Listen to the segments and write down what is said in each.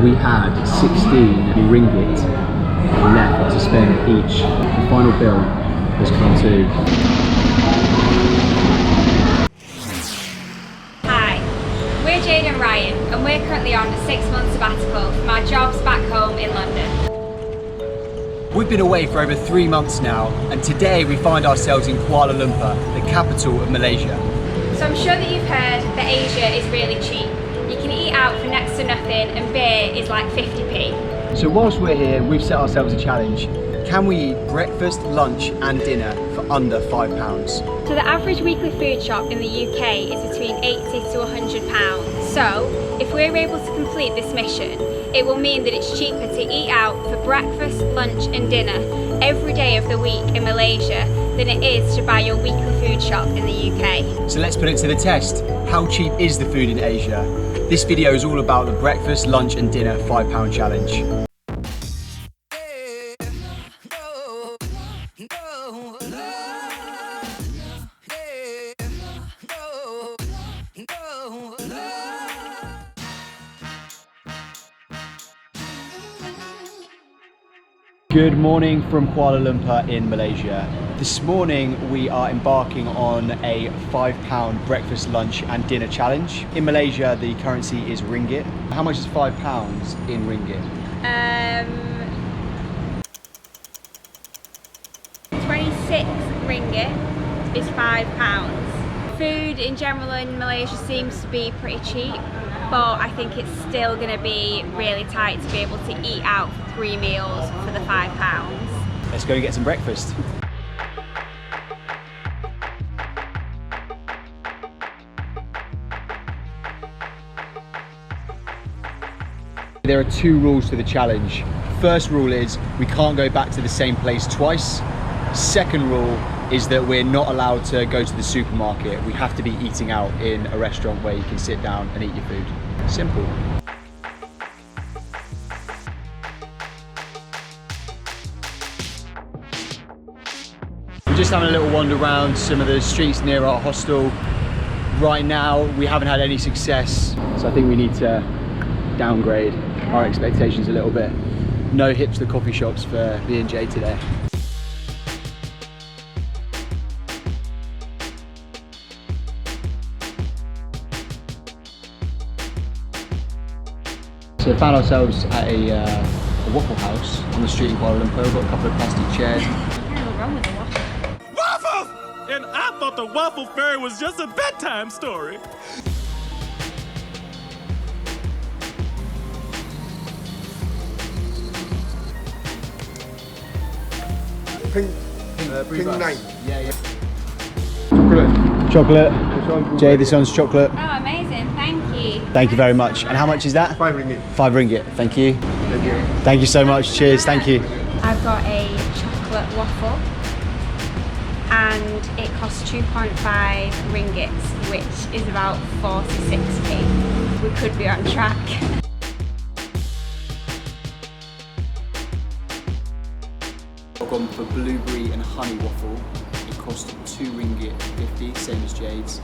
We had 16 ringgit left to spend each. The final bill has come to... Hi, we're Jade and Ryan, and we're currently on a 6-month sabbatical from our jobs back home in London. We've been away for over 3 months now, and today we find ourselves in Kuala Lumpur, the capital of Malaysia. So I'm sure that you've heard that Asia is really cheap. You can eat out for next to nothing, and beer is like 50p. So whilst we're here, we've set ourselves a challenge. Can we eat breakfast, lunch and dinner for under £5? So the average weekly food shop in the UK is between £80 to £100. So if we're able to complete this mission, it will mean that it's cheaper to eat out for breakfast, lunch and dinner every day of the week in Malaysia than it is to buy your weekly food shop in the UK. So let's put it to the test. How cheap is the food in Asia? This video is all about the breakfast, lunch and dinner £5 challenge. Good morning from Kuala Lumpur in Malaysia. This morning we are embarking on a £5 breakfast, lunch and dinner challenge. In Malaysia the currency is ringgit. How much is £5 in ringgit? 26 ringgit is £5. Food in general in Malaysia seems to be pretty cheap, but I think it's still going to be really tight to be able to eat out for 3 meals for the £5. Let's go and get some breakfast. There are 2 rules to the challenge. First rule is we can't go back to the same place twice. Second rule is that we're not allowed to go to the supermarket. We have to be eating out in a restaurant where you can sit down and eat your food. Simple. We're just having a little wander around some of the streets near our hostel. Right now, we haven't had any success, so I think we need to downgrade our expectations a little bit. No hipster coffee shops for me and Jay today. So we found ourselves at a waffle house on the street in Kuala Lumpur. We've got a couple of plastic chairs. What's wrong with the waffle? Waffles! And I thought the waffle fairy was just a bedtime story. Pink 9. Yeah. Chocolate. Chocolate. Jay, this one's chocolate. Oh, amazing, thank you. Thank you very much. And how much is that? 5 ringgit. 5 ringgit. Thank you. Thank you. Thank you so much. Cheers. Thank you. I've got a chocolate waffle and it costs 2.5 ringgits, which is about 46p. We could be on track. I've gone for blueberry and honey waffle. It cost 2 ringgit 50, same as Jade's.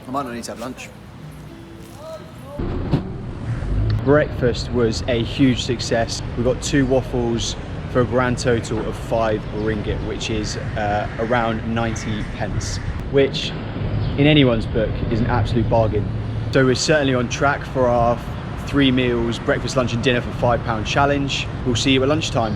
I might not need to have lunch. Breakfast was a huge success. We got 2 waffles for a grand total of 5 ringgit, which is around 90 pence, which in anyone's book is an absolute bargain. So we're certainly on track for our 3 meals, breakfast, lunch and dinner for £5 challenge. We'll see you at lunchtime.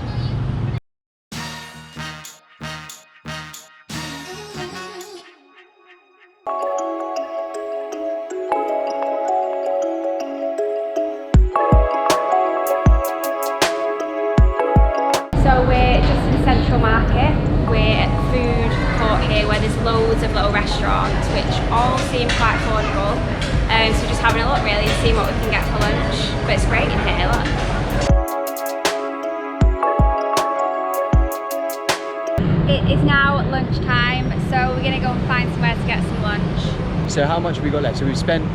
So we're just in Central Market. We're at the food court here where there's loads of little restaurants which all seem quite affordable. So just having a look really, seeing what we can get for lunch. But it's great in here, look. It is now lunchtime, so we're gonna go and find somewhere to get some lunch. So how much have we got left? So we've spent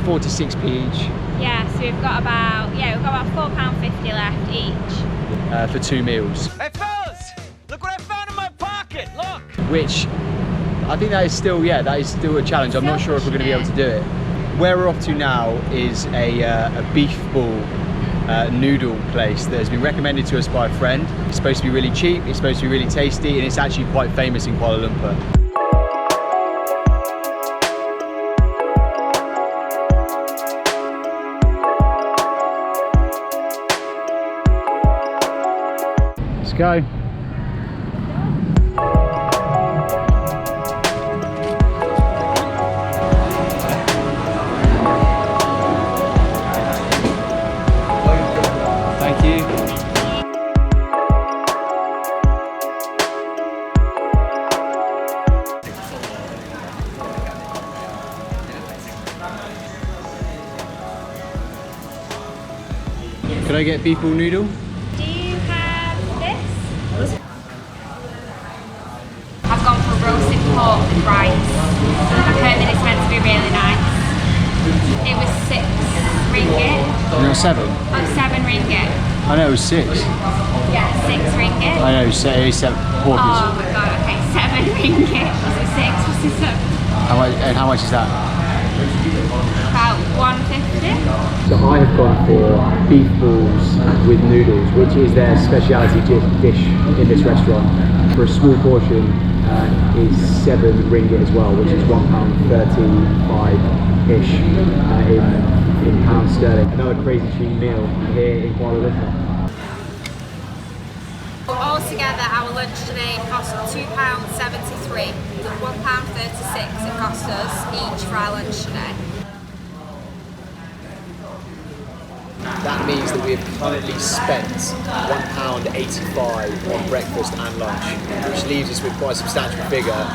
4 to 6p each. Yeah, so we've got about £4.50 left each. For 2 meals. Hey fellas, look what I found in my pocket, look! Which I think that is still a challenge. I'm not sure if we're going to be able to do it. Where we're off to now is a beef ball noodle place that has been recommended to us by a friend. It's supposed to be really cheap, it's supposed to be really tasty, and it's actually quite famous in Kuala Lumpur. Let's go. Thank you. Could I get beef ball noodle? Do you have this? I've gone for roasted pork with rice. I've heard that it's meant to be really nice. It was 6 ringgit. No, 7. Oh, 7 ringgit. I know it was 6. Yeah, 6 ringgit. I know, it was 7 pork. Oh my god, okay, 7 ringgit. Was it 6? Was it 7? How much is that? About 150. So I have gone for beef balls with noodles, which is their speciality dish in this restaurant. For a small portion is 7 ringgit as well, which is £1.35-ish in pounds sterling. Another crazy cheap meal here in Kuala Lumpur. Altogether, our lunch today cost £2.73. £1.36 it cost us each for our lunch today. That means that we have currently spent £1.85 on breakfast and lunch, which leaves us with quite a substantial figure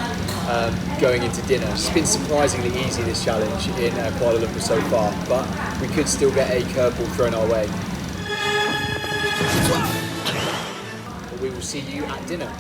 going into dinner. It's been surprisingly easy, this challenge in Kuala Lumpur so far, but we could still get a curveball thrown our way. But we will see you at dinner.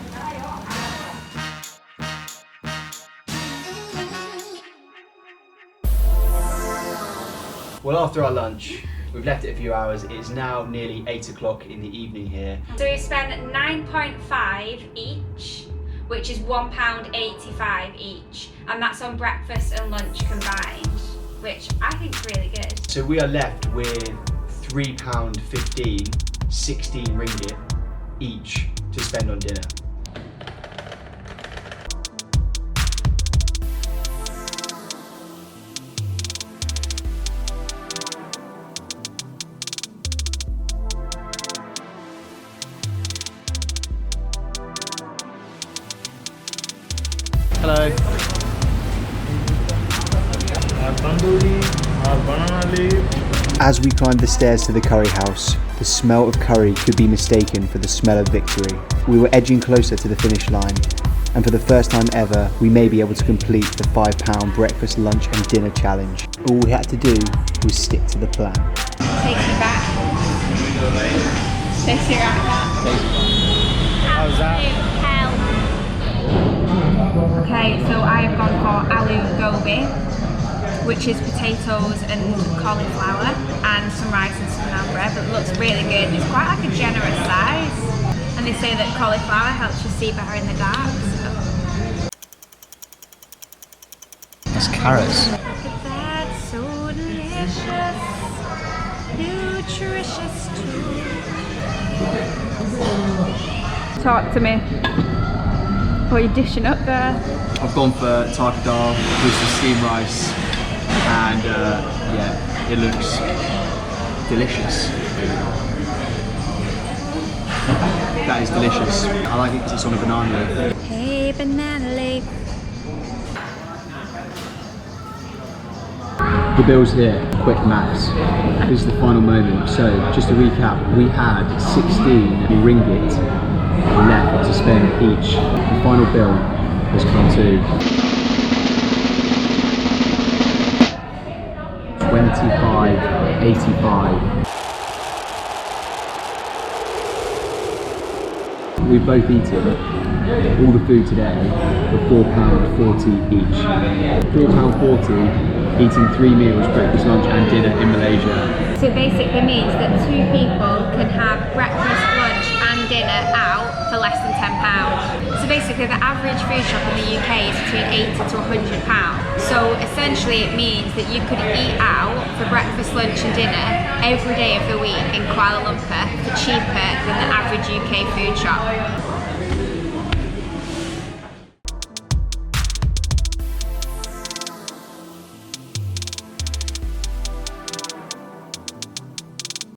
Well, after our lunch, we've left it a few hours. It's now nearly 8 o'clock in the evening here. So we spent 9.5 each, which is £1.85 each, and that's on breakfast and lunch combined, which I think is really good. So we are left with £3.15, 16 ringgit each to spend on dinner. Hello. As we climbed the stairs to the curry house, the smell of curry could be mistaken for the smell of victory. We were edging closer to the finish line, and for the first time ever, we may be able to complete the £5 breakfast, lunch and dinner challenge. All we had to do was stick to the plan. Take you back. Takes you right back. How's that? Hell. Okay, so I have gone for aloo gobi, which is potatoes and cauliflower and some rice and some naan bread, but it looks really good. It's quite like a generous size, and they say that cauliflower helps you see better in the dark. So. That's carrots. Look at that, so delicious, nutritious too. Talk to me. What are you dishing up there? I've gone for tarka dal with some steamed rice, and yeah, it looks delicious. That is delicious. I like it because it's on a banana leaf. Hey, banana leaf. The bill's here, quick maths. This is the final moment. So just to recap, we had 16 ringgit left to spend each. The final bill has come to £25.85. We've both eaten all the food today for £4.40 each. £4.40 eating 3 meals, breakfast, lunch and dinner in Malaysia. So it basically means that 2 people can have breakfast, lunch and and dinner out for less than £10. So basically the average food shop in the UK is between £80 to £100. So essentially it means that you could eat out for breakfast, lunch and dinner every day of the week in Kuala Lumpur for cheaper than the average UK food shop.